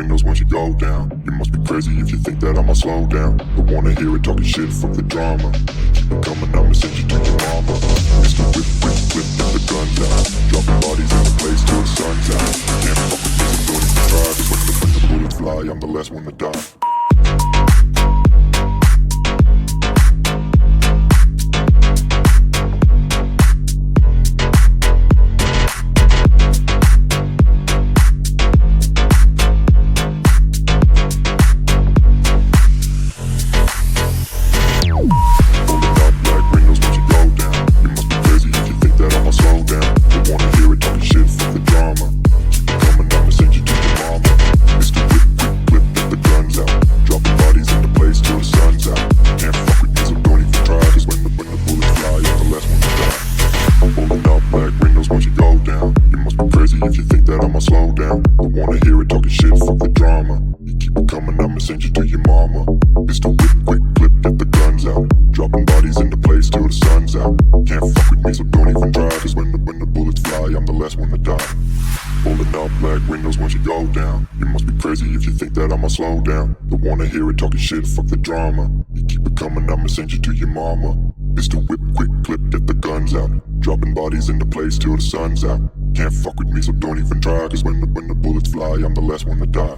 windows once you go down. You must be crazy if you think that I'ma slow down. Don't wanna hear it talking shit, fuck the drama. Keep it coming, I'ma send you to your mama. Mr. Whip, whip, whip, get the guns out. Dropping bodies in the place till the sun's out. Can't fuck with me, so don't even try. Cause when the bullets fly, I'm the last one to die. If you think that I'ma slow down, don't wanna hear it talking shit, fuck the drama. You keep it coming, I'ma send you to your mama. Mr. Whip, quick clip, get the guns out. Dropping bodies into place till the sun's out. Can't fuck with me, so don't even try. Cause when the bullets fly, I'm the last one to die. Holding up black windows once you go down. You must be crazy if you think that I'ma slow down. Don't wanna hear it talking shit, fuck the drama. You keep it coming, I'ma send you to your mama. Mr. Whip, quick clip, get the guns out. Dropping bodies into place till the sun's out. Can't fuck with me, so don't even try. Cause when the bullets fly, I'm the last one to die.